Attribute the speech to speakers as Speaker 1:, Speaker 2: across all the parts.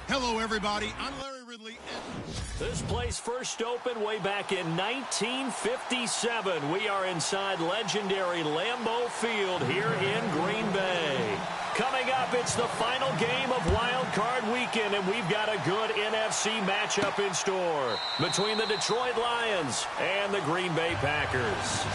Speaker 1: Hello, everybody. I'm Larry Ridley.
Speaker 2: This place first opened way back in 1957. We are inside legendary Lambeau Field here in Green Bay. Coming up, it's the final game of Wild Card Weekend, and we've got a good NFC matchup in store between the Detroit Lions and the Green Bay Packers.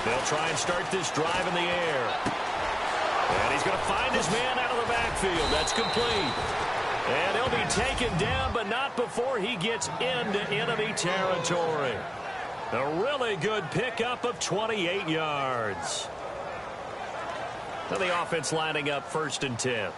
Speaker 2: They'll try and start this drive in the air. And he's going to find his man out of the backfield. That's complete. And he'll be taken down, but not before he gets into enemy territory. A really good pickup of 28 yards. Now the offense lining up 1st and 10.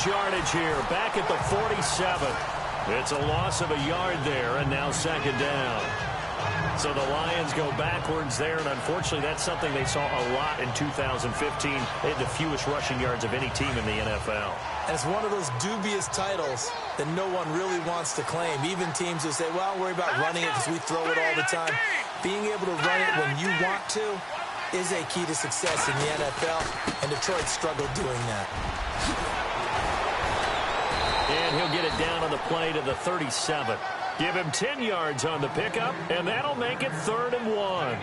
Speaker 2: Yardage here, back at the 47. It's a loss of a yard there, and now 2nd down. So the Lions go backwards there, and unfortunately that's something they saw a lot in 2015. They had the fewest rushing yards of any team in the NFL.
Speaker 3: And it's one of those dubious titles that no one really wants to claim. Even teams who say, well, I'll worry about running it because we throw it all the time. Being able to run it when you want to is a key to success in the NFL, and Detroit struggled doing that.
Speaker 2: And he'll get it down on the play to the 37. Give him 10 yards on the pickup, and that'll make it 3rd and 1.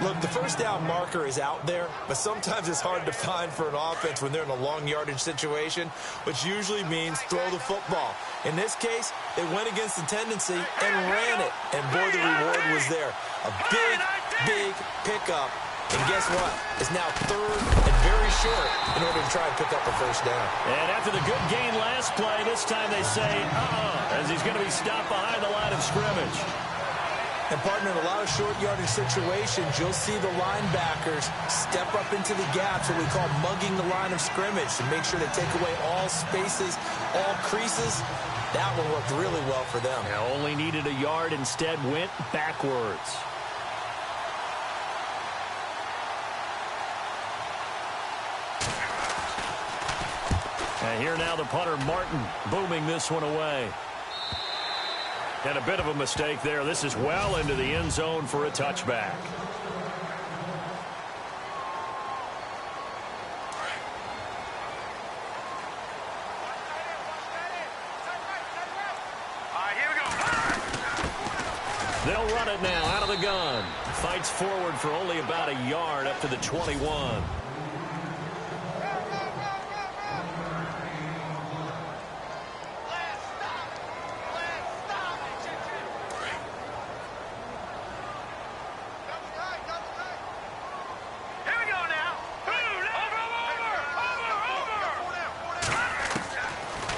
Speaker 3: Look, the first down marker is out there, but sometimes it's hard to find for an offense when they're in a long yardage situation, which usually means throw the football. In this case, they went against the tendency and ran it, and boy, the reward was there. A big, big pickup. And guess what? It's now 3rd and very short in order to try and pick up a 1st down.
Speaker 2: And after the good gain last play, this time they say, as he's going to be stopped behind the line of scrimmage.
Speaker 3: And, partner, in a lot of short yardage situations, you'll see the linebackers step up into the gaps, what we call mugging the line of scrimmage, to make sure they take away all spaces, all creases. That one worked really well for them.
Speaker 2: Now only needed a yard, instead went backwards. And here now the punter, Martin, booming this one away. And a bit of a mistake there. This is well into the end zone for a touchback. They'll run it now out of the gun. Fights forward for only about a yard up to the 21.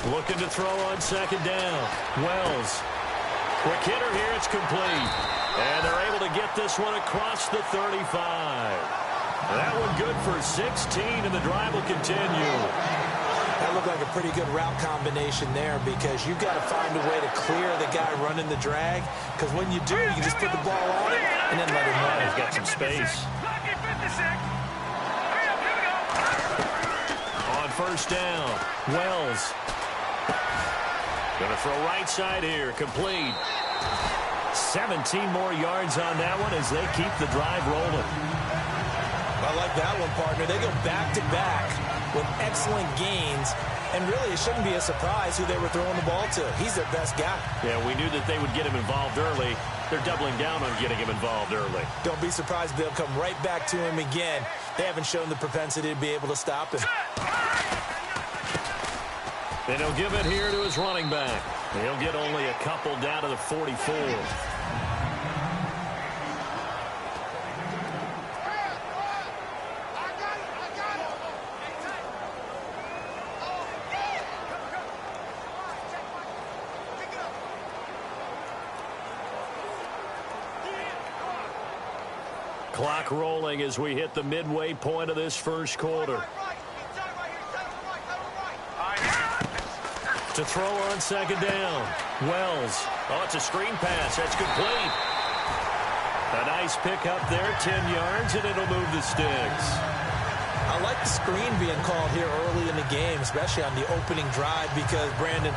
Speaker 2: Looking to throw on 2nd down. Wells. Quick hitter here. It's complete. And they're able to get this one across the 35. That one good for 16, and the drive will continue.
Speaker 3: That looked like a pretty good route combination there, because you've got to find a way to clear the guy running the drag, because when you do, you can just put the ball on him and then let him run.
Speaker 2: He's got some space. On 1st down, Wells. Going to throw right side here, complete. 17 more yards on that one as they keep the drive rolling.
Speaker 3: I like that one, partner. They go back-to-back with excellent gains, and really it shouldn't be a surprise who they were throwing the ball to. He's their best guy.
Speaker 2: Yeah, we knew that they would get him involved early. They're doubling down on getting him involved early.
Speaker 3: Don't be surprised if they'll come right back to him again. They haven't shown the propensity to be able to stop him.
Speaker 2: And he'll give it here to his running back. He'll get only a couple down to the 44. Clock rolling as we hit the midway point of this first quarter. To throw on second down. Wells. Oh, it's a screen pass. That's complete. A nice pickup there, 10 yards, and it'll move the sticks.
Speaker 3: I like the screen being called here early in the game, especially on the opening drive, because, Brandon,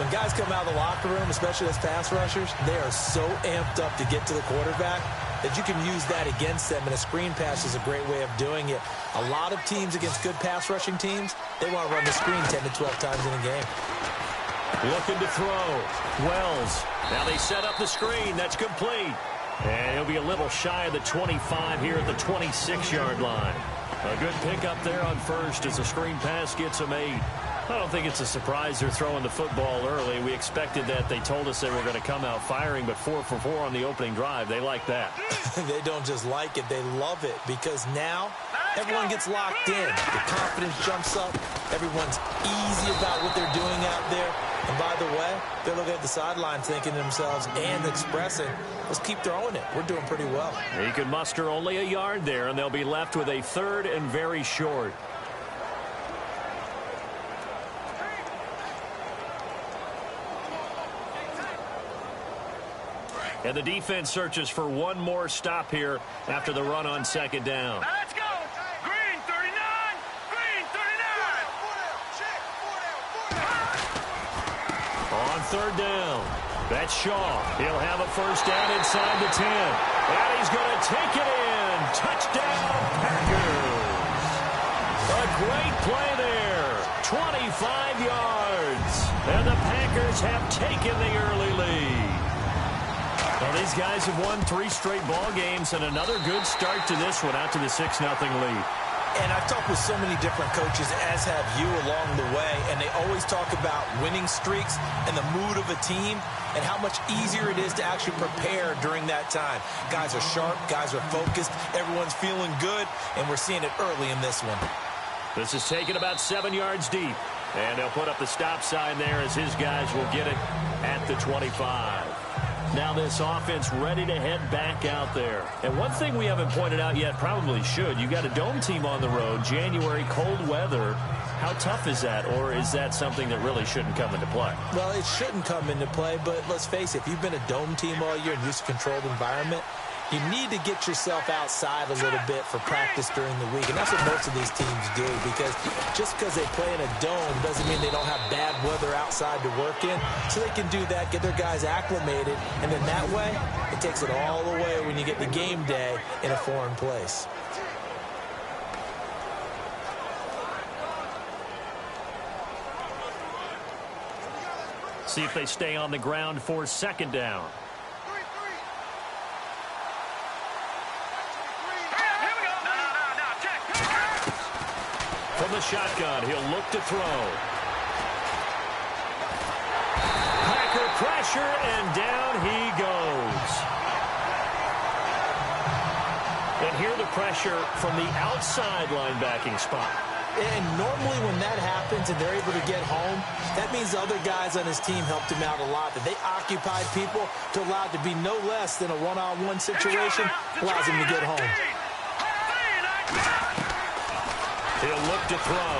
Speaker 3: when guys come out of the locker room, especially as pass rushers, they are so amped up to get to the quarterback that you can use that against them, and a screen pass is a great way of doing it. A lot of teams against good pass rushing teams, they want to run the screen 10 to 12 times in a game.
Speaker 2: Looking to throw. Wells. Now they set up the screen. That's complete. And he'll be a little shy of the 25 here at the 26-yard line. A good pickup there on first as the screen pass gets him 8. I don't think it's a surprise they're throwing the football early. We expected that. They told us they were going to come out firing, but 4 for 4 on the opening drive. They like that.
Speaker 3: They don't just like it. They love it, because now everyone gets locked in. The confidence jumps up. Everyone's easy about what they're doing out there. And by the way, they're looking at the sideline thinking to themselves and expressing, let's keep throwing it. We're doing pretty well.
Speaker 2: He could muster only a yard there, and they'll be left with a third and very short. And the defense searches for one more stop here after the run on second down.
Speaker 4: Now let's go. Green 39. Green 39.
Speaker 2: On third down. That's Shaw. He'll have a first down inside the 10. And he's going to take it in. Touchdown, Packers. A great play there. 25 yards. And the Packers have taken the early lead. Well, these guys have won 3 straight ball games, and another good start to this one out to the 6-0 lead.
Speaker 3: And I've talked with so many different coaches, as have you, along the way, and they always talk about winning streaks and the mood of a team and how much easier it is to actually prepare during that time. Guys are sharp, guys are focused, everyone's feeling good, and we're seeing it early in this one.
Speaker 2: This is taken about 7 yards deep, and they'll put up the stop sign there as his guys will get it at the 25. Now this offense ready to head back out there. And one thing we haven't pointed out yet, probably should, you got a dome team on the road, January, cold weather. How tough is that, or is that something that really shouldn't come into play?
Speaker 3: Well, it shouldn't come into play, but let's face it, if you've been a dome team all year and used to a controlled environment, you need to get yourself outside a little bit for practice during the week. And that's what most of these teams do, because just because they play in a dome doesn't mean they don't have bad weather outside to work in. So they can do that, get their guys acclimated, and then that way, it takes it all away when you get to game day in a foreign place.
Speaker 2: See if they stay on the ground for second down. From the shotgun, he'll look to throw. Packer pressure, and down he goes. And here the pressure from the outside linebacking spot.
Speaker 3: And normally when that happens and they're able to get home, that means the other guys on his team helped him out a lot. That they occupied people to allow it to be no less than a one-on-one situation, allows him to get home.
Speaker 2: He'll look to throw.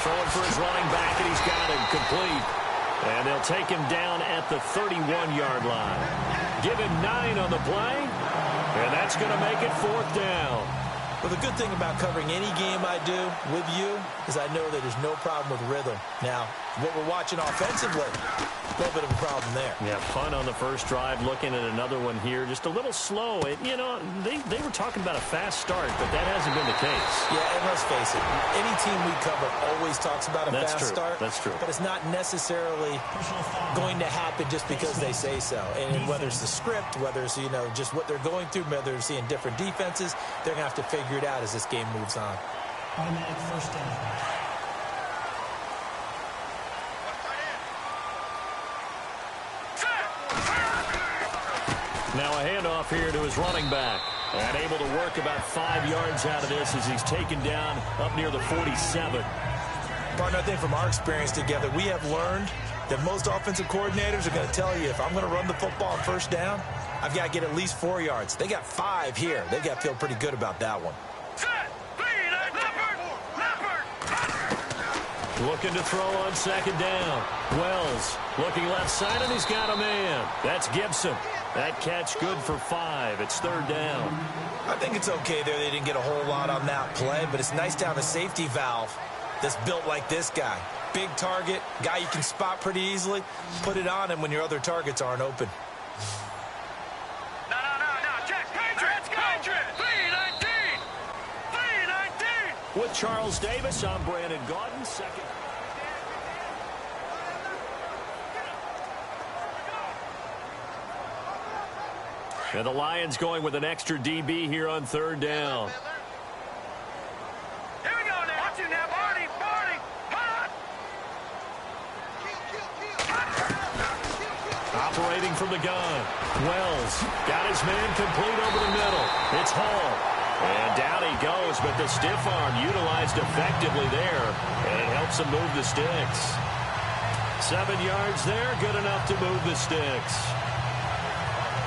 Speaker 2: Throwing for his running back, and he's got him complete. And they'll take him down at the 31-yard line. Give him 9 on the play, and that's going to make it 4th down.
Speaker 3: Well, the good thing about covering any game I do with you is I know that there's no problem with rhythm. Now, what we're watching offensively, a little bit of a problem there.
Speaker 2: Yeah, fun on the first drive, looking at another one here. Just a little slow. You know, they were talking about a fast start, but that hasn't been the case.
Speaker 3: Yeah, and let's face it, any team we cover always talks about a fast start.
Speaker 2: That's true.
Speaker 3: But it's not necessarily going to happen just because they say so. And whether it's the script, whether it's, you know, just what they're going through, whether they're seeing different defenses, they're going to have to figure it out as this game moves on.
Speaker 5: Automatic first down.
Speaker 2: Now a handoff here to his running back. And able to work about 5 yards out of this as he's taken down up near the 47.
Speaker 3: Partner, I think from our experience together, we have learned that most offensive coordinators are going to tell you, if I'm going to run the football on first down, I've got to get at least 4 yards. They got 5 here. They've got to feel pretty good about that one.
Speaker 2: Looking to throw on second down. Wells looking left side, and he's got a man. That's Gibson. That catch good for 5. It's third down.
Speaker 3: I think it's okay there. They didn't get a whole lot on that play, but it's nice to have a safety valve that's built like this guy. Big target, guy you can spot pretty easily. Put it on him when your other targets aren't open.
Speaker 4: No, check. Patriots, go! 319! 319!
Speaker 2: With Charles Davis, I'm Brandon Gaudin. Second. And the Lions going with an extra DB here on third down.
Speaker 4: Here we go now. Watch it now, Barney. Hot!
Speaker 2: Operating from the gun. Wells got his man complete over the middle. It's Hall. And down he goes, but the stiff arm utilized effectively there. And it helps him move the sticks. 7 yards there, good enough to move the sticks.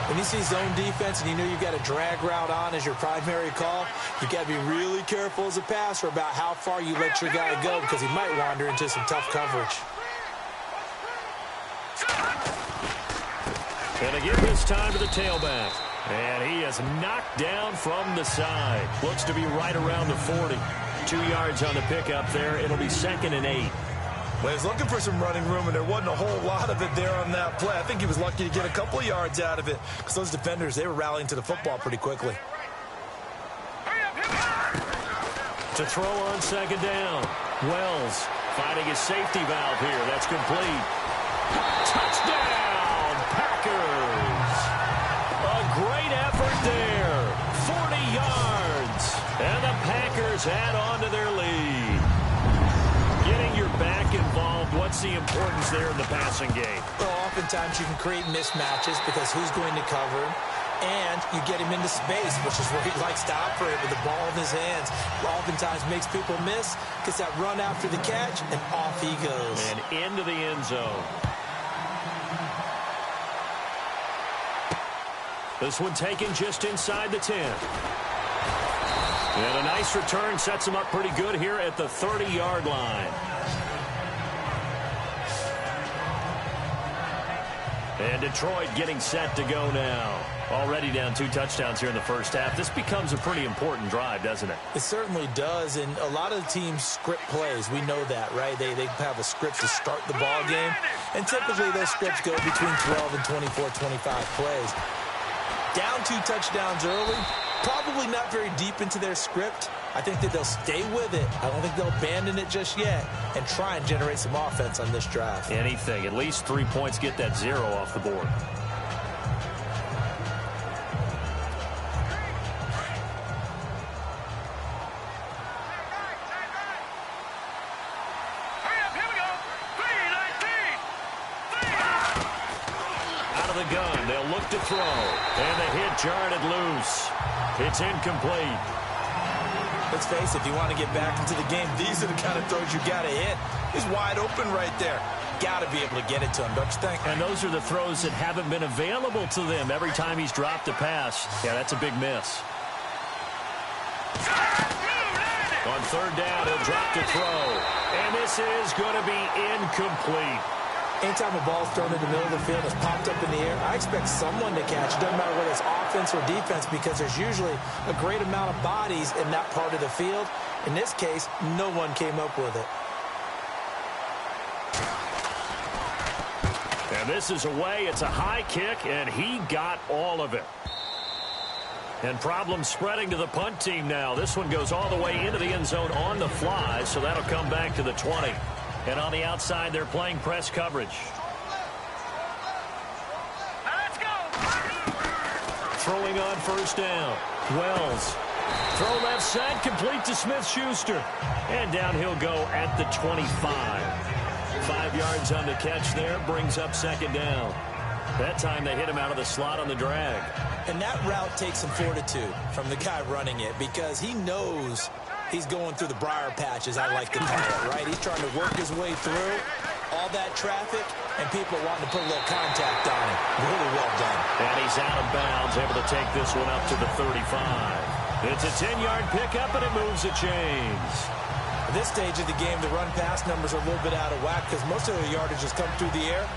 Speaker 3: When you see zone defense and you know you've got a drag route on as your primary call, you've got to be really careful as a passer about how far you let your guy go because he might wander into some tough coverage.
Speaker 2: And to give this time to the tailback. And he is knocked down from the side. Looks to be right around the 40. 2 yards on the pickup there. It'll be 2nd and 8.
Speaker 3: Well, he's looking for some running room, and there wasn't a whole lot of it there on that play. I think he was lucky to get a couple of yards out of it because those defenders, they were rallying to the football pretty quickly.
Speaker 2: To throw on second down. Wells finding his safety valve here. That's complete. Touchdown, Packers. A great effort there. 40 yards. And the Packers add on to their lead. Getting your back involved, what's the importance there in the passing game?
Speaker 3: Well, oftentimes you can create mismatches because who's going to cover him, and you get him into space, which is where he likes to operate with the ball in his hands. Oftentimes makes people miss, gets that run after the catch, and off he goes.
Speaker 2: And into the end zone. This one taken just inside the 10. And a nice return sets him up pretty good here at the 30-yard line. And Detroit getting set to go now. Already down 2 touchdowns here in the first half. This becomes a pretty important drive, doesn't it?
Speaker 3: It certainly does, and a lot of the teams script plays. We know that, right? They have a script to start the ball game, and typically those scripts go between 12 and 24, 25 plays. Down 2 touchdowns early, probably not very deep into their script. I think that they'll stay with it. I don't think they'll abandon it just yet and try and generate some offense on this drive.
Speaker 2: Anything. At least 3 points, get that 0 off the board. Gun. They'll look to throw. And the hit jarred it loose. It's incomplete.
Speaker 3: Let's face it, if you want to get back into the game, these are the kind of throws you got to hit. He's wide open right there. Got to be able to get it to him, don't you think?
Speaker 2: And those are the throws that haven't been available to them every time he's dropped a pass. Yeah, that's a big miss. On third down, he'll drop to throw. And this is going to be incomplete.
Speaker 3: Anytime a ball's thrown in the middle of the field, it's popped up in the air, I expect someone to catch. It doesn't matter whether it's offense or defense because there's usually a great amount of bodies in that part of the field. In this case, no one came up with it.
Speaker 2: And this is away. It's a high kick, and he got all of it. And problems spreading to the punt team now. This one goes all the way into the end zone on the fly, so that'll come back to the 20. And on the outside, they're playing press coverage.
Speaker 4: Let's go.
Speaker 2: Throwing on first down. Wells. Throw left side, complete to Smith-Schuster. And down he'll go at the 25. 5 yards on the catch there, brings up second down. That time they hit him out of the slot on the drag.
Speaker 3: And that route takes some fortitude from the guy running it because he knows he's going through the briar patch, as I like to call it, right? He's trying to work his way through all that traffic, and people wanting to put a little contact on him. Really well done.
Speaker 2: And he's out of bounds, able to take this one up to the 35. It's a 10-yard pickup, and it moves the chains.
Speaker 3: At this stage of the game, the run-pass numbers are a little bit out of whack because most of the yardage has come through the air.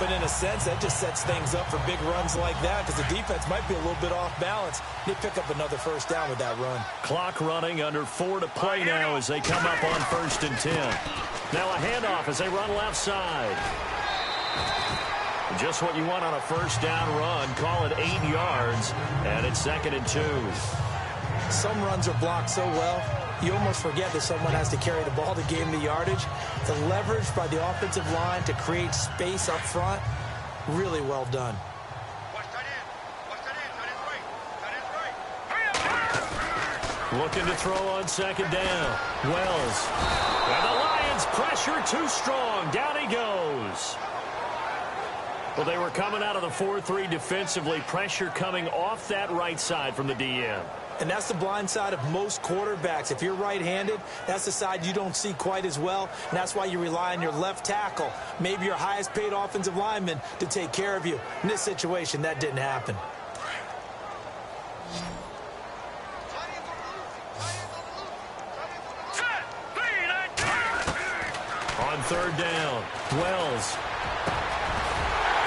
Speaker 3: But in a sense, that just sets things up for big runs like that because the defense might be a little bit off balance. They pick up another first down with that run.
Speaker 2: Clock running, under 4 to play now as they come up on 1st and 10. Now a handoff as they run left side. Just what you want on a first down run. Call it 8 yards, and it's 2nd and 2.
Speaker 3: Some runs are blocked so well, you almost forget that someone has to carry the ball to gain the yardage. The leverage by the offensive line to create space up front, really well done.
Speaker 2: Looking to throw on 2nd down. Wells. And the Lions pressure too strong. Down he goes. Well, they were coming out of the 4-3 defensively. Pressure coming off that right side from the DM.
Speaker 3: And that's the blind side of most quarterbacks. If you're right-handed, that's the side you don't see quite as well. And that's why you rely on your left tackle, maybe your highest-paid offensive lineman, to take care of you. In this situation, that didn't happen.
Speaker 2: On 3rd down, Wells.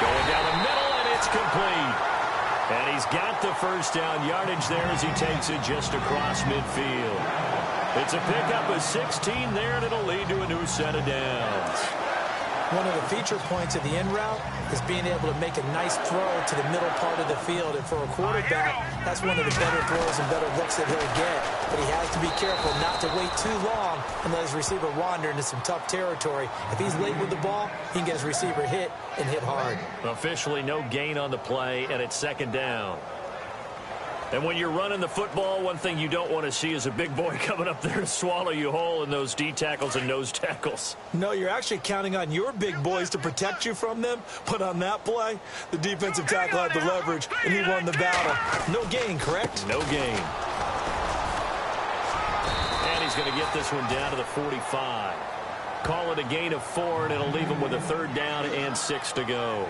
Speaker 2: Going down the middle, and it's complete. And he's got the first down yardage there as he takes it just across midfield. It's a pickup of 16 there, and it'll lead to a new set of downs.
Speaker 3: One of the feature points of the end route is being able to make a nice throw to the middle part of the field. And for a quarterback, that's one of the better throws and better looks that he'll get. But he has to be careful not to wait too long and let his receiver wander into some tough territory. If he's late with the ball, he can get his receiver hit and hit hard.
Speaker 2: Officially no gain on the play, and it's 2nd down. And when you're running the football, one thing you don't want to see is a big boy coming up there to swallow you whole in those D tackles and nose tackles.
Speaker 3: No, you're actually counting on your big boys to protect you from them. But on that play, the defensive tackle had the leverage, and he won the battle. No gain, correct?
Speaker 2: No gain. And he's going to get this one down to the 45. Call it a gain of 4, and it'll leave him with a 3rd down and 6 to go.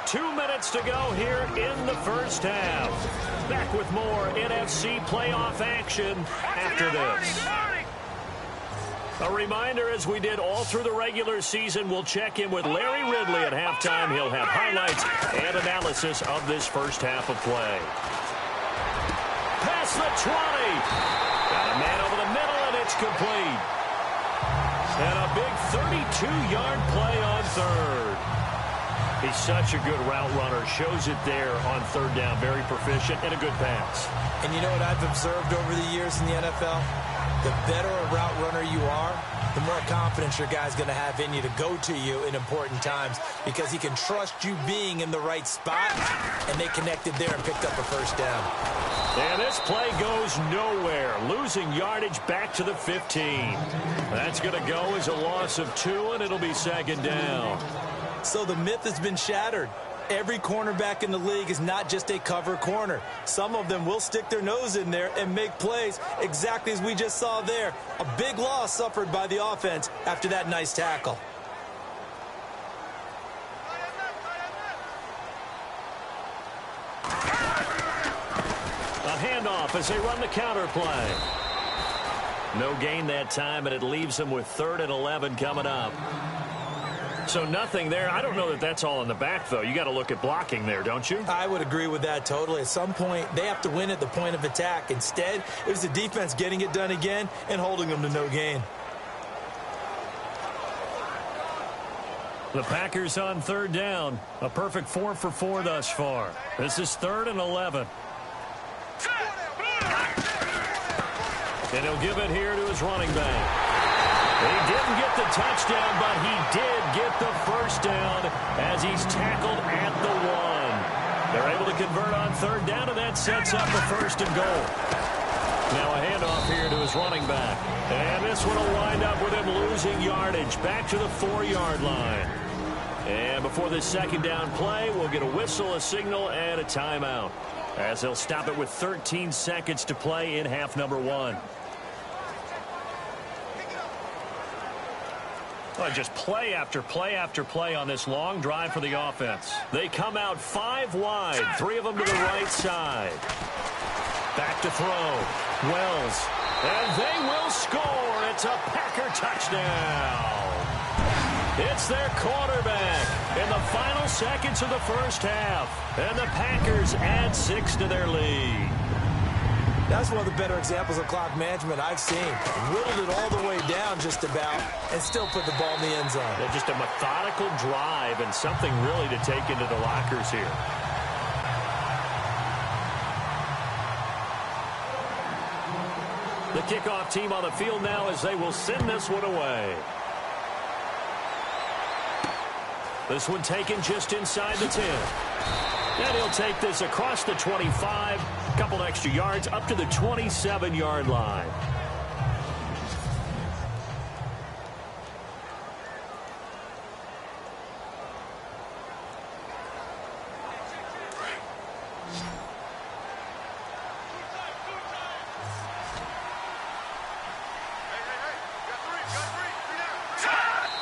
Speaker 2: Two minutes to go here in the first half. Back with more NFC playoff action after this. A reminder, as we did all through the regular season, we'll check in with Larry Ridley at halftime. He'll have highlights and analysis of this first half of play. Past the 20. Got a man over the middle, and it's complete. And a big 32-yard play on 3rd. He's such a good route runner. Shows it there on 3rd down. Very proficient and a good pass.
Speaker 3: And you know what I've observed over the years in the NFL? The better a route runner you are, the more confidence your guy's going to have in you to go to you in important times because he can trust you being in the right spot, and they connected there and picked up a first down.
Speaker 2: And this play goes nowhere. Losing yardage back to the 15. That's going to go as a loss of 2, and it'll be 2nd down.
Speaker 3: So the myth has been shattered. Every cornerback in the league is not just a cover corner. Some of them will stick their nose in there and make plays exactly as we just saw there. A big loss suffered by the offense after that nice tackle.
Speaker 2: A handoff as they run the counter play. No gain that time, and it leaves them with 3rd and 11 coming up. So nothing there. I don't know that that's all in the back, though. You got to look at blocking there, don't you?
Speaker 3: I would agree with that totally. At some point, they have to win at the point of attack. Instead, it was the defense getting it done again and holding them to no gain.
Speaker 2: The Packers on 3rd down. A perfect 4 for 4 thus far. This is 3rd and 11. And he'll give it here to his running back. He didn't get the touchdown, but he did get the first down as he's tackled at the 1. They're able to convert on 3rd down, and that sets up a 1st and goal. Now a handoff here to his running back. And this one will wind up with him losing yardage back to the 4-yard line. And before this 2nd down play, we'll get a whistle, a signal, and a timeout, as they'll stop it with 13 seconds to play in half number 1. Well, just play after play after play on this long drive for the offense. They come out 5 wide, 3 of them to the right side. Back to throw. Wells. And they will score. It's a Packer touchdown. It's their quarterback in the final seconds of the first half. And the Packers add 6 to their lead.
Speaker 3: That's one of the better examples of clock management I've seen. Whittled it all the way down just about and still put the ball in the end zone.
Speaker 2: Yeah, just a methodical drive and something really to take into the lockers here. The kickoff team on the field now as they will send this one away. This one taken just inside the 10. And he'll take this across the 25, a couple extra yards up to the 27-yard line.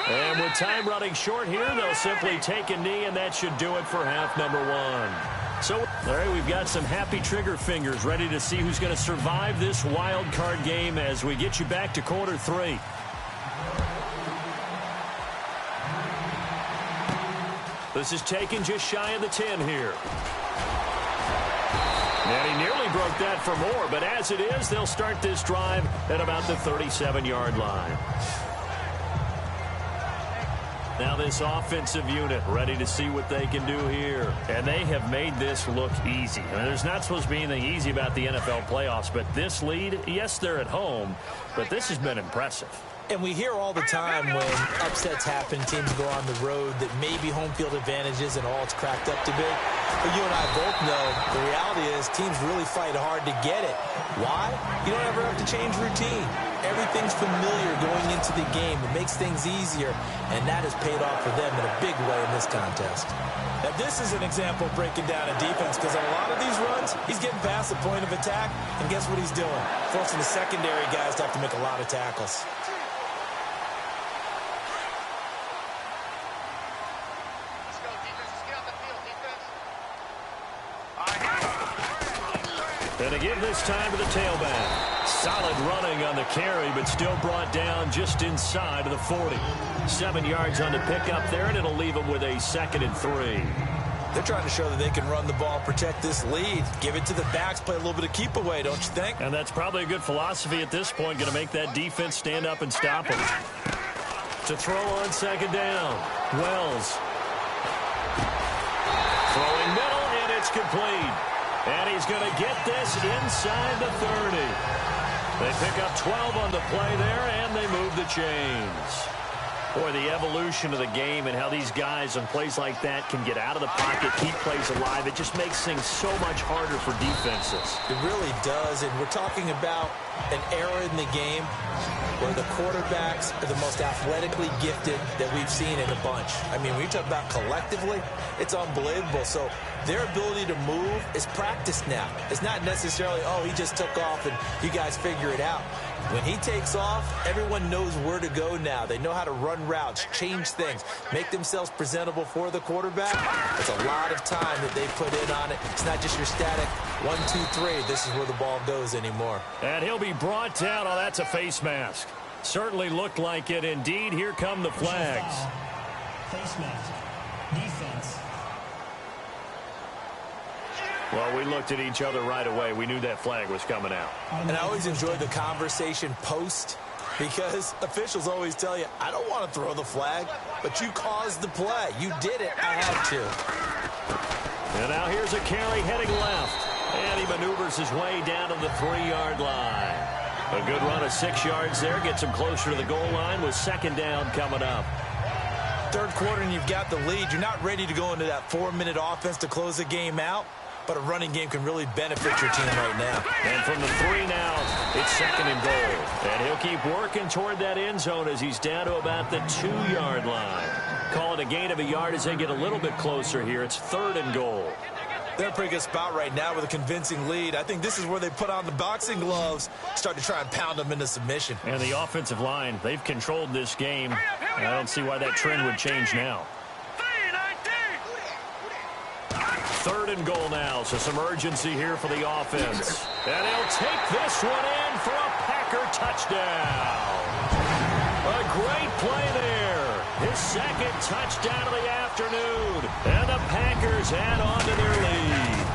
Speaker 2: And with time running short here, they'll simply take a knee, and that should do it for half number 1. So, all right, we've got some happy trigger fingers ready to see who's going to survive this wild card game as we get you back to quarter 3. This is taken just shy of the 10 here. And he nearly broke that for more, but as it is, they'll start this drive at about the 37-yard line. Now this offensive unit ready to see what they can do here. And they have made this look easy. I mean, there's not supposed to be anything easy about the NFL playoffs, but this lead, yes, they're at home, but this has been impressive.
Speaker 3: And we hear all the time when upsets happen, teams go on the road, that maybe home field advantage isn't all it's cracked up to be. But you and I both know the reality is teams really fight hard to get it. Why? You don't ever have to change routine. Everything's familiar going into the game. It makes things easier, and that has paid off for them in a big way in this contest. Now, this is an example of breaking down a defense because on a lot of these runs, he's getting past the point of attack, and guess what he's doing? Forcing the secondary guys to have to make a lot of tackles.
Speaker 2: And to give this time to the tailback. Solid running on the carry, but still brought down just inside of the 40. 7 yards on the pickup there, and it'll leave them with a 2nd and 3.
Speaker 3: They're trying to show that they can run the ball, protect this lead. Give it to the backs, play a little bit of keep away, don't you think?
Speaker 2: And that's probably a good philosophy at this point, going to make that defense stand up and stop them. To throw on 2nd down. Wells. Throwing middle, and it's complete. And he's going to get this inside the 30. They pick up 12 on the play there, and they move the chains. Boy, the evolution of the game and how these guys on plays like that can get out of the pocket, keep plays alive, it just makes things so much harder for defenses.
Speaker 3: It really does, and we're talking about an era in the game where the quarterbacks are the most athletically gifted that we've seen in a bunch. I mean, when you talk about collectively, it's unbelievable. So their ability to move is practiced now. It's not necessarily, oh, he just took off and you guys figure it out. When he takes off, everyone knows where to go now. They know how to run routes, change things, make themselves presentable for the quarterback. It's a lot of time that they put in on it. It's not just your static 1, 2, 3. This is where the ball goes anymore.
Speaker 2: And he'll be brought down. Oh, that's a face mask. Certainly looked like it. Indeed, here come the flags.
Speaker 5: Face mask. Defense.
Speaker 2: Well, we looked at each other right away. We knew that flag was coming out.
Speaker 3: And I always enjoy the conversation post because officials always tell you, I don't want to throw the flag, but you caused the play. You did it. I had to.
Speaker 2: And now here's a carry heading left. And he maneuvers his way down to the 3-yard line. A good run of 6 yards there. Gets him closer to the goal line with 2nd down coming up.
Speaker 3: Third quarter and you've got the lead. You're not ready to go into that 4-minute offense to close the game out. But a running game can really benefit your team right now.
Speaker 2: And from the 3 now, it's 2nd and goal. And he'll keep working toward that end zone as he's down to about the 2-yard line. Call it a gain of a yard as they get a little bit closer here. It's 3rd and goal.
Speaker 3: They're in a pretty good spot right now with a convincing lead. I think this is where they put on the boxing gloves, start to try and pound them into submission.
Speaker 2: And the offensive line, they've controlled this game. And I don't see why that trend would change now. 3rd and goal now, so some urgency here for the offense. And he'll take this one in for a Packer touchdown. A great play there. His 2nd touchdown of the afternoon. And the Packers add on to their lead.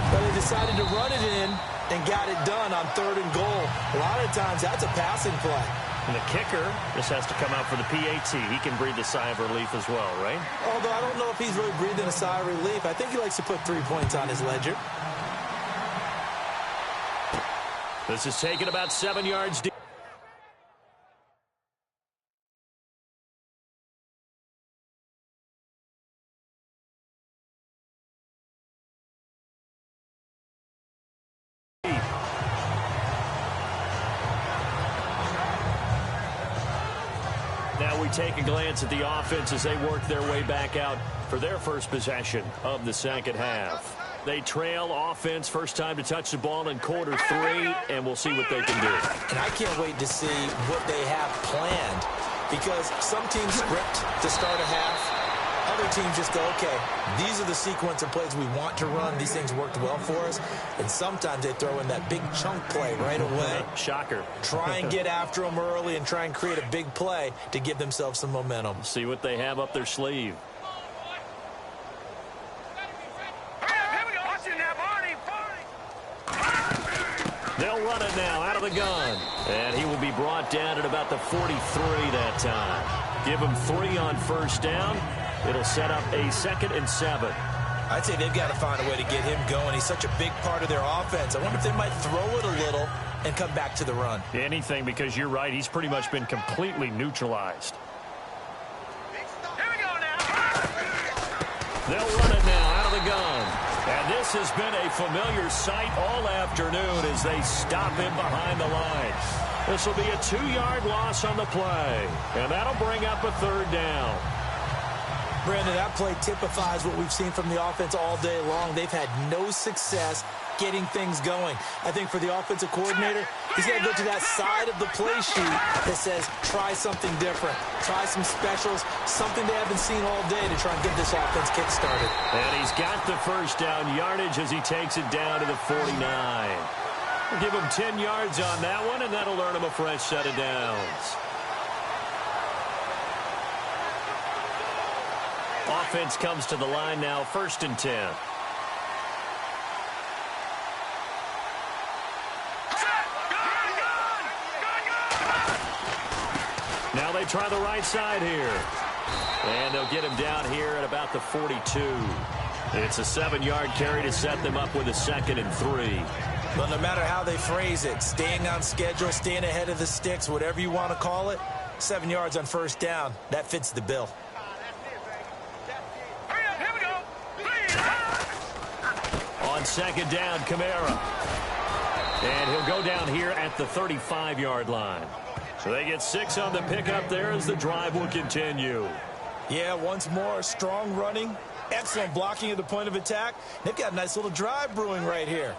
Speaker 3: But they decided to run it in and got it done on 3rd and goal. A lot of times that's a passing play.
Speaker 2: And the kicker just has to come out for the PAT. He can breathe a sigh of relief as well, right?
Speaker 3: Although I don't know if he's really breathing a sigh of relief. I think he likes to put 3 points on his ledger.
Speaker 2: This is taken about 7 yards deep. Now we take a glance at the offense as they work their way back out for their first possession of the 2nd half. They trail offense, first time to touch the ball in quarter 3, and we'll see what they can do.
Speaker 3: And I can't wait to see what they have planned, because some teams script to start a half. Other teams just go, okay, these are the sequence of plays we want to run. These things worked well for us. And sometimes they throw in that big chunk play right away.
Speaker 2: Shocker.
Speaker 3: Try and get after them early and try and create a big play to give themselves some momentum.
Speaker 2: See what they have up their sleeve. They'll run it now out of the gun. And he will be brought down at about the 43 that time. Give him 3 on first down. It'll set up a 2nd and 7.
Speaker 3: I'd say they've got to find a way to get him going. He's such a big part of their offense. I wonder if they might throw it a little and come back to the run.
Speaker 2: Anything, because you're right. He's pretty much been completely neutralized.
Speaker 4: Here we go now.
Speaker 2: They'll run it now out of the gun. And this has been a familiar sight all afternoon as they stop him behind the line. This will be a 2-yard loss on the play. And that'll bring up a 3rd down.
Speaker 3: Brandon, that play typifies what we've seen from the offense all day long. They've had no success getting things going. I think for the offensive coordinator, he's got to go to that side of the play sheet that says, try something different. Try some specials, something they haven't seen all day to try and get this offense kick-started.
Speaker 2: And he's got the first down yardage as he takes it down to the 49. We'll give him 10 yards on that one, and that'll earn him a fresh set of downs. Offense comes to the line now, 1st and 10. Now they try the right side here. And they'll get him down here at about the 42. It's a 7-yard carry to set them up with a 2nd and 3.
Speaker 3: But no matter how they phrase it, staying on schedule, staying ahead of the sticks, whatever you want to call it, 7 yards on first down, that fits the bill.
Speaker 2: On 2nd down, Kamara. And he'll go down here at the 35-yard line. So they get 6 on the pickup there as the drive will continue.
Speaker 3: Yeah, once more, strong running, excellent blocking at the point of attack. They've got a nice little drive brewing right here.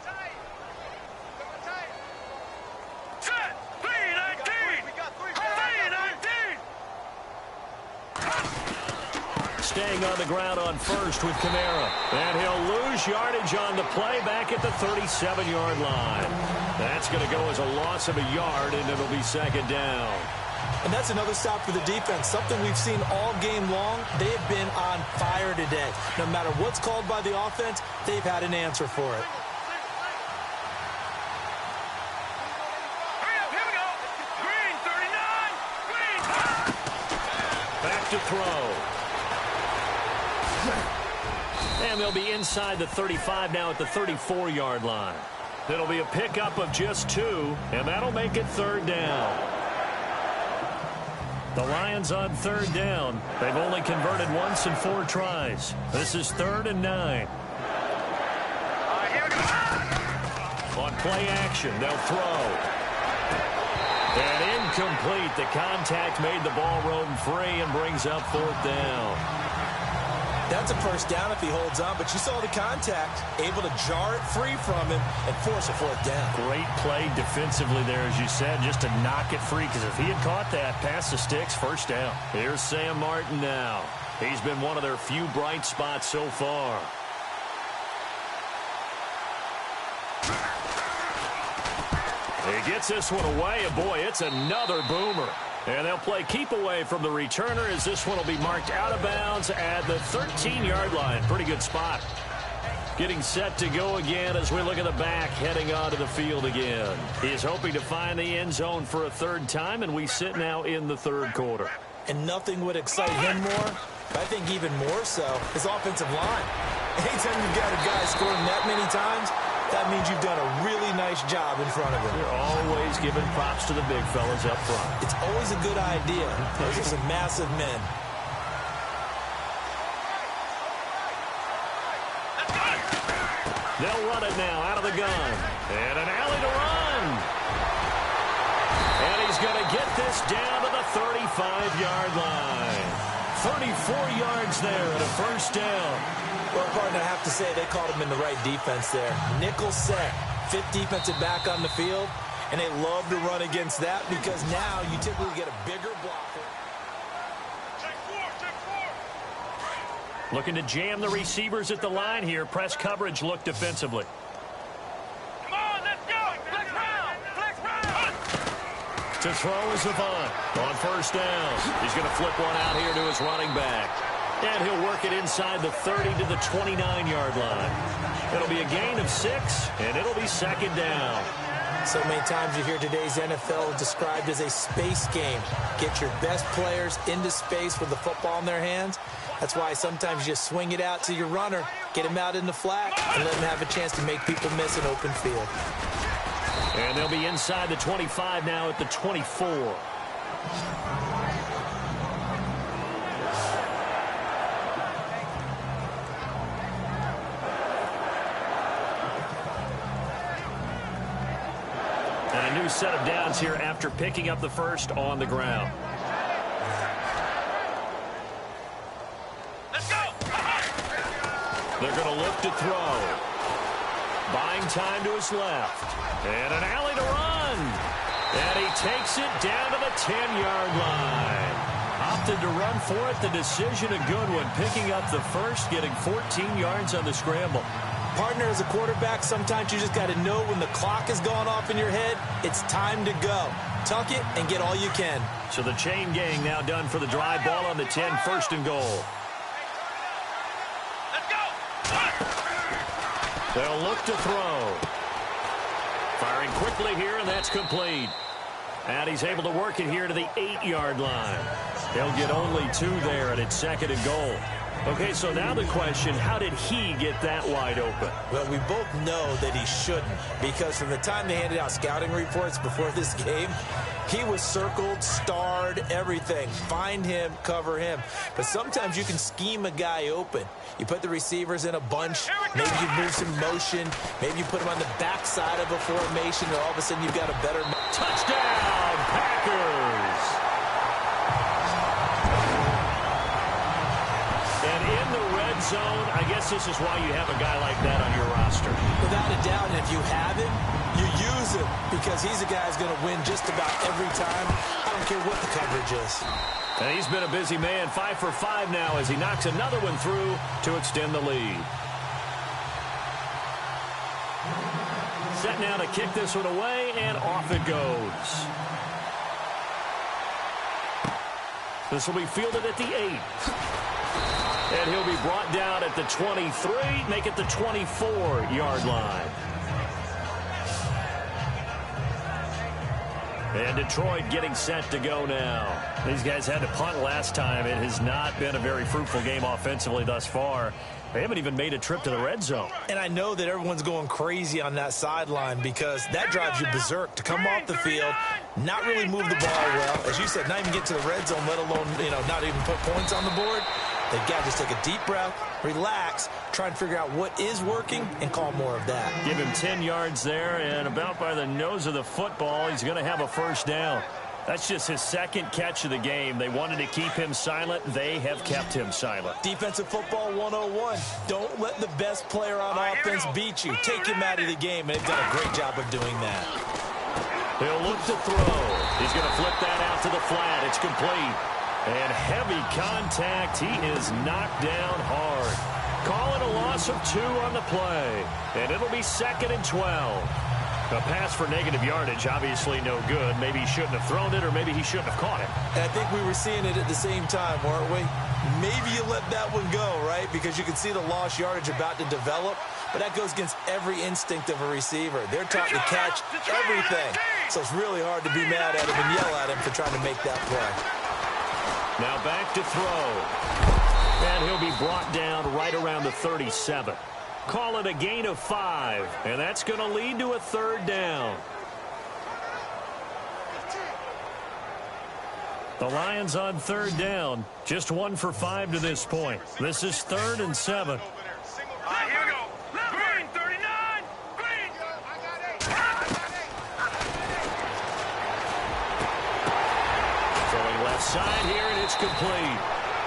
Speaker 2: Staying on the ground on first with Kamara. And he'll lose yardage on the play back at the 37-yard line. That's going to go as a loss of a yard, and it'll be 2nd down.
Speaker 3: And that's another stop for the defense, something we've seen all game long. They have been on fire today. No matter what's called by the offense, they've had an answer for it.
Speaker 4: Here we go. Green, 39. Green.
Speaker 2: Back to throw. And they'll be inside the 35 now at the 34-yard line. It'll be a pickup of just 2, and that'll make it 3rd down. The Lions on 3rd down. They've only converted once in 4 tries. This is 3rd and 9. On play action, they'll throw. And incomplete. The contact made the ball roam free and brings up 4th down.
Speaker 3: That's a first down if he holds on, but you saw the contact, able to jar it free from him and force a fourth down.
Speaker 2: Great play defensively there, as you said, just to knock it free, because if he had caught that, past the sticks, first down. Here's Sam Martin now. He's been one of their few bright spots so far. He gets this one away, and boy, it's another boomer. And they'll play keep away from the returner as this one will be marked out of bounds at the 13-yard line. Pretty good spot. Getting set to go again as we look at the back, heading onto the field again. He is hoping to find the end zone for a third time, and we sit now in the third quarter.
Speaker 3: And nothing would excite him more, but I think even more so, his offensive line. Anytime you've got a guy scoring that many times, that means you've done a really nice job in front of him.
Speaker 2: You're always giving props to the big fellas up front.
Speaker 3: It's always a good idea. Those are some massive men.
Speaker 2: They'll run it now out of the gun. And an alley to run. And he's going to get this down to the 35-yard line. 34 yards there at a first down.
Speaker 3: Well, partner, I have to say they called him in the right defense there. Nickel set, fifth defensive back on the field, and they love to run against that because now you typically get a bigger blocker.
Speaker 2: Looking to jam the receivers at the line here. Press coverage look defensively.
Speaker 4: Come on, let's go. Flex round. Flex round.
Speaker 2: To throw is Avant on first down. He's going to flip one out here to his running back. And he'll work it inside the 30 to the 29-yard line. It'll be a gain of 6, and it'll be second down.
Speaker 3: So many times you hear today's NFL described as a space game. Get your best players into space with the football in their hands. That's why sometimes you just swing it out to your runner, get him out in the flat, and let him have a chance to make people miss an open field.
Speaker 2: And they'll be inside the 25 now at the 24. And a new set of downs here after picking up the first on the ground.
Speaker 4: Let's go.
Speaker 2: They're going to look to throw. Buying time to his left. And an alley to run. And he takes it down to the 10-yard line. Opted to run for it. The decision a good one. Picking up the first, getting 14 yards on the scramble.
Speaker 3: Partner, as a quarterback, sometimes you just got to know when the clock is going off in your head, it's time to go. Tuck it and get all you can.
Speaker 2: So the chain gang now done for the drive. Ball on the 10, first and goal.
Speaker 4: Let's go.
Speaker 2: They'll look to throw. Firing quickly here, and that's complete. And he's able to work it here to the 8-yard line. They'll get only 2 there, and it's second and goal. Okay, so now the question, how did he get that wide open?
Speaker 3: Well, we both know that he shouldn't, because from the time they handed out scouting reports before this game, he was circled, starred, everything. Find him, cover him. But sometimes you can scheme a guy open. You put the receivers in a bunch, maybe you move some motion, maybe you put them on the backside of a formation, and all of a sudden you've got a better...
Speaker 2: Touchdown, Packers! And in the red zone, I guess this is why you have a guy like that on your roster.
Speaker 3: Without a doubt, and if you have him, you use him, because he's a guy who's going to win just about every time. I don't care what the coverage is.
Speaker 2: And he's been a busy man, 5 for 5 now as he knocks another one through to extend the lead. Set now to kick this one away, and off it goes. This will be fielded at the 8. And he'll be brought down at the 23, make it the 24-yard line. And Detroit getting set to go now. These guys had to punt last time. It has not been a very fruitful game offensively thus far. They haven't even made a trip to the red zone.
Speaker 3: And I know that everyone's going crazy on that sideline because that drives you berserk to come off the field, not really move the ball well. As you said, not even get to the red zone, let alone, not even put points on the board. They've got to just take a deep breath, relax, try and figure out what is working, and call more of that.
Speaker 2: Give him 10 yards there, and about by the nose of the football, he's going to have a first down. That's just his second catch of the game. They wanted to keep him silent. They have kept him silent.
Speaker 3: Defensive football 101. Don't let the best player on offense beat you. Take him out of the game, and they've done a great job of doing that.
Speaker 2: He'll look to throw. He's going to flip that out to the flat. It's complete. And heavy contact. He is knocked down hard. Calling a loss of 2 on the play. And it'll be 2nd and 12. A pass for negative yardage, obviously no good. Maybe he shouldn't have thrown it, or maybe he shouldn't have caught it.
Speaker 3: And I think we were seeing it at the same time, weren't we? Maybe you let that one go, right? Because you can see the lost yardage about to develop. But that goes against every instinct of a receiver. They're taught to catch everything. So it's really hard to be mad at him and yell at him for trying to make that play.
Speaker 2: Now back to throw. And he'll be brought down right around the 37. Call it a gain of 5, and that's going to lead to a 3rd down. The Lions on 3rd down, just 1 for 5 to this point. This is 3rd and 7.
Speaker 4: Here we go. Green, 39. Green.
Speaker 2: Throwing left side here, and it's complete.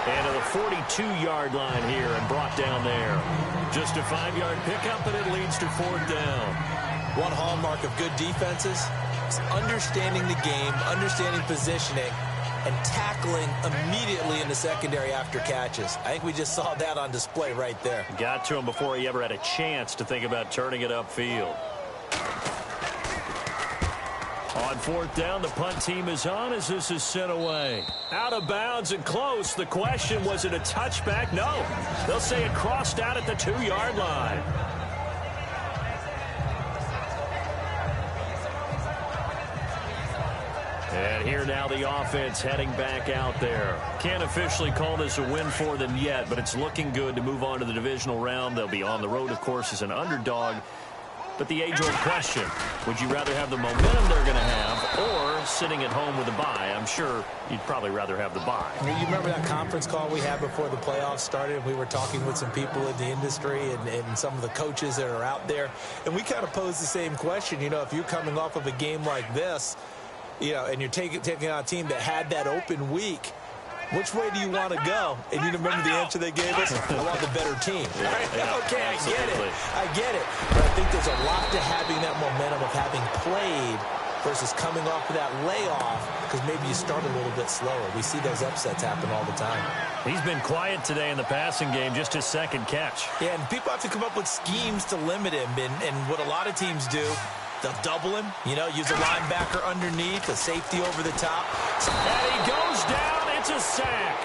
Speaker 2: And to the 42-yard line here and brought down there. Just a 5-yard pickup, and it leads to 4th down.
Speaker 3: One hallmark of good defenses is understanding the game, understanding positioning, and tackling immediately in the secondary after catches. I think we just saw that on display right there.
Speaker 2: Got to him before he ever had a chance to think about turning it upfield. On 4th down, the punt team is on as this is sent away. Out of bounds and close. The question, was it a touchback? No. They'll say it crossed out at the 2-yard line. And here now the offense heading back out there. Can't officially call this a win for them yet, but it's looking good to move on to the divisional round. They'll be on the road, of course, as an underdog. But the age-old question, would you rather have the momentum they're going to have or sitting at home with a bye? I'm sure you'd probably rather have the bye.
Speaker 3: You remember that conference call we had before the playoffs started? We were talking with some people in the industry and some of the coaches that are out there. And we kind of posed the same question. You know, if you're coming off of a game like this, you know, and you're taking on a team that had that open week, which way do you want to go? And you remember the answer they gave us? I want the better team.
Speaker 2: Yeah,
Speaker 3: okay,
Speaker 2: absolutely.
Speaker 3: I get it. But I think there's a lot to having that momentum of having played versus coming off of that layoff because maybe you start a little bit slower. We see those upsets happen all the time.
Speaker 2: He's been quiet today in the passing game, just his 2nd catch.
Speaker 3: Yeah, and people have to come up with schemes to limit him. And what a lot of teams do, they'll double him, you know, use a linebacker underneath, a safety over the top.
Speaker 2: And he goes down. It's a sack.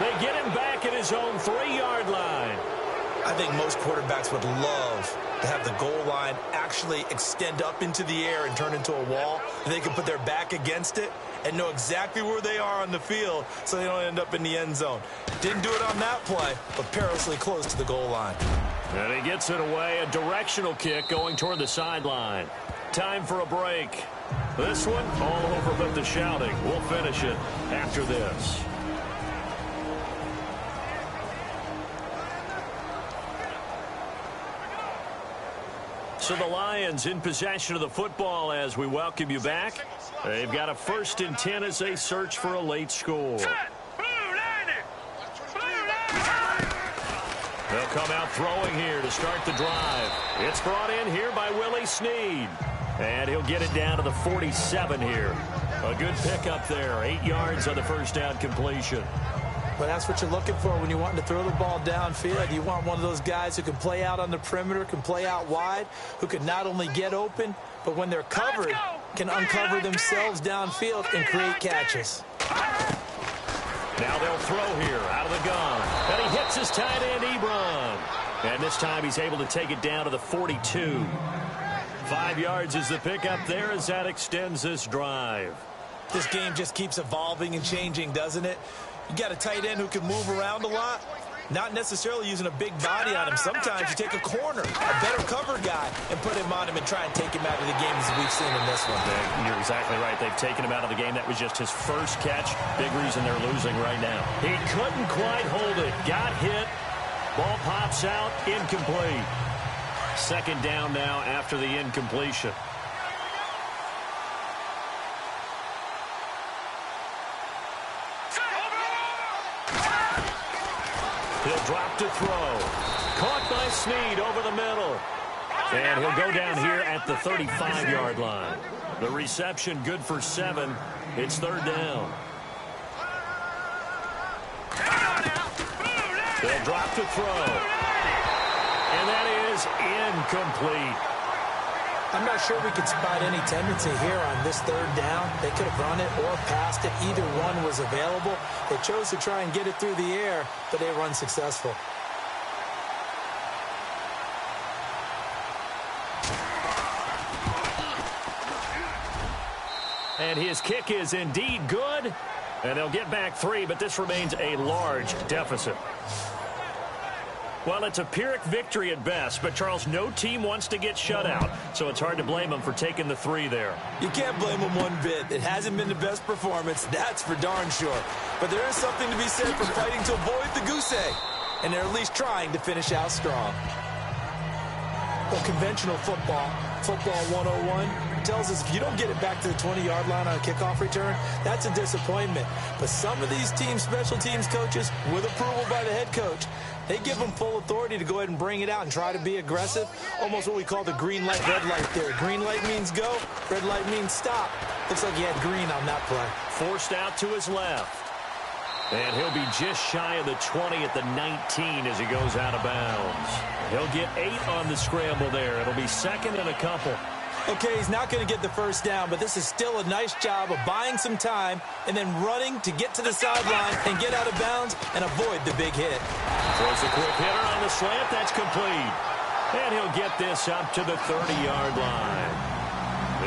Speaker 2: They get him back at his own 3-yard line.
Speaker 3: I think most quarterbacks would love to have the goal line actually extend up into the air and turn into a wall. And they can put their back against it and know exactly where they are on the field so they don't end up in the end zone. Didn't do it on that play, but perilously close to the goal line.
Speaker 2: And he gets it away. A directional kick going toward the sideline. Time for a break. This one, all over but the shouting. We'll finish it after this. So the Lions in possession of the football as we welcome you back. They've got a 1st and 10 as they search for a late score. They'll come out throwing here to start the drive. It's brought in here by Willie Snead. And he'll get it down to the 47 here. A good pickup there. 8 yards on the 1st down completion.
Speaker 3: But that's what you're looking for when you're wanting to throw the ball downfield. You want one of those guys who can play out on the perimeter, can play out wide, who can not only get open, but when they're covered, can uncover themselves downfield and create catches.
Speaker 2: Now they'll throw here out of the gun. And he hits his tight end, Ebron. And this time he's able to take it down to the 42. 5 yards is the pickup there as that extends this drive.
Speaker 3: This game just keeps evolving and changing, doesn't it? You got a tight end who can move around a lot, not necessarily using a big body on him. Sometimes you take a corner, a better cover guy, and put him on him and try and take him out of the game as we've seen in this one.
Speaker 2: You're exactly right. They've taken him out of the game. That was just his 1st catch. Big reason they're losing right now. He couldn't quite hold it. Got hit. Ball pops out. Incomplete. 2nd down now after the incompletion. He'll drop to throw. Caught by Snead over the middle. And he'll go down here at the 35-yard line. The reception good for 7. It's third down. They'll drop to throw. And that is incomplete.
Speaker 3: I'm not sure we could spot any tendency here on this third down. They could have run it or passed it. Either one was available. They chose to try and get it through the air, but they were unsuccessful.
Speaker 2: And his kick is indeed good. And they'll get back 3, but this remains a large deficit. Well, it's a Pyrrhic victory at best, but, Charles, no team wants to get shut out, so it's hard to blame them for taking the 3 there.
Speaker 3: You can't blame them one bit. It hasn't been the best performance, that's for darn sure. But there is something to be said for fighting to avoid the goose egg, and they're at least trying to finish out strong. Well, conventional football 101, tells us if you don't get it back to the 20-yard line on a kickoff return, that's a disappointment. But some of these team special teams coaches, with approval by the head coach, they give them full authority to go ahead and bring it out and try to be aggressive. Almost what we call the green light, red light theory. Green light means go, red light means stop. Looks like he had green on that play.
Speaker 2: Forced out to his left. And he'll be just shy of the 20 at the 19 as he goes out of bounds. He'll get 8 on the scramble there. It'll be second and a couple.
Speaker 3: Okay, he's not going to get the first down, but this is still a nice job of buying some time and then running to get to the sideline and get out of bounds and avoid the big hit.
Speaker 2: Throws a quick hitter on the slant. That's complete. And he'll get this up to the 30-yard line.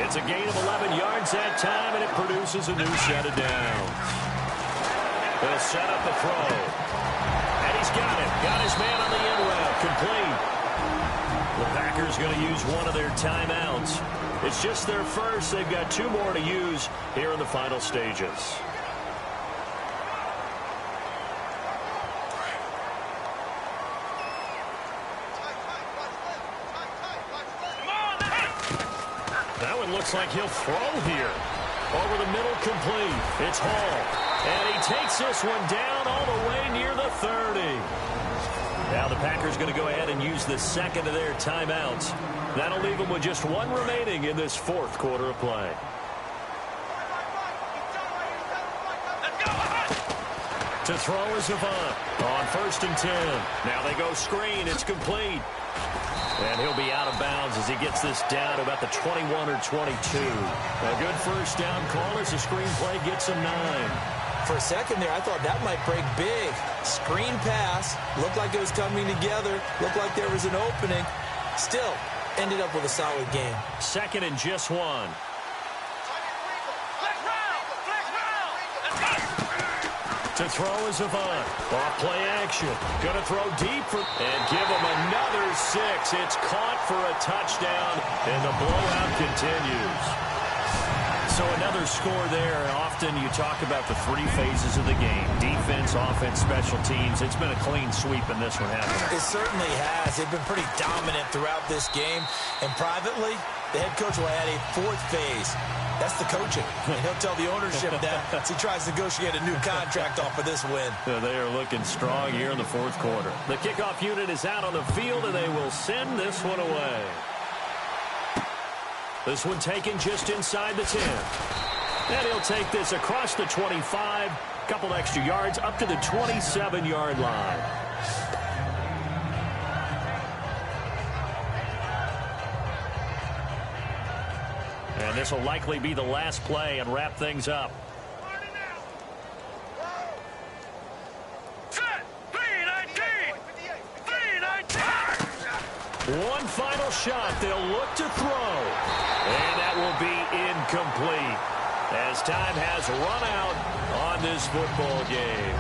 Speaker 2: It's a gain of 11 yards that time, and it produces a new set of downs. They'll set up the throw. And he's got it. Got his man on the in route. Complete. The Packers going to use one of their timeouts. It's just their first. They've got 2 more to use here in the final stages. That one looks like he'll throw here. Over the middle, complete. It's Hall. And he takes this one down all the way near the 30. Now the Packers going to go ahead and use the second of their timeouts. That'll leave them with just 1 remaining in this 4th quarter of play. To throw is Avant on 1st and 10. Now they go screen. It's complete. And he'll be out of bounds as he gets this down to about the 21 or 22. A good first down call as the screen play gets him 9.
Speaker 3: For a second there, I thought that might break big. Screen pass. Looked like it was coming together. Looked like there was an opening. Still, ended up with a solid game.
Speaker 2: Second and just 1. To throw is Avant. Off play action. Going to throw deep and give him another 6. It's caught for a touchdown, and the blowout continues. So another score there. Often you talk about the 3 phases of the game. Defense, offense, special teams. It's been a clean sweep in this one, hasn't it?
Speaker 3: It certainly has. They've been pretty dominant throughout this game. And privately, the head coach will add a 4th phase. That's the coaching. And he'll tell the ownership that as he tries to negotiate a new contract off of this win.
Speaker 2: They are looking strong here in the 4th quarter. The kickoff unit is out on the field, and they will send this one away. This one taken just inside the 10. And he'll take this across the 25, couple extra yards up to the 27-yard line. And this will likely be the last play and wrap things up. One final shot. They'll look to throw. And that will be incomplete as time has run out on this football game.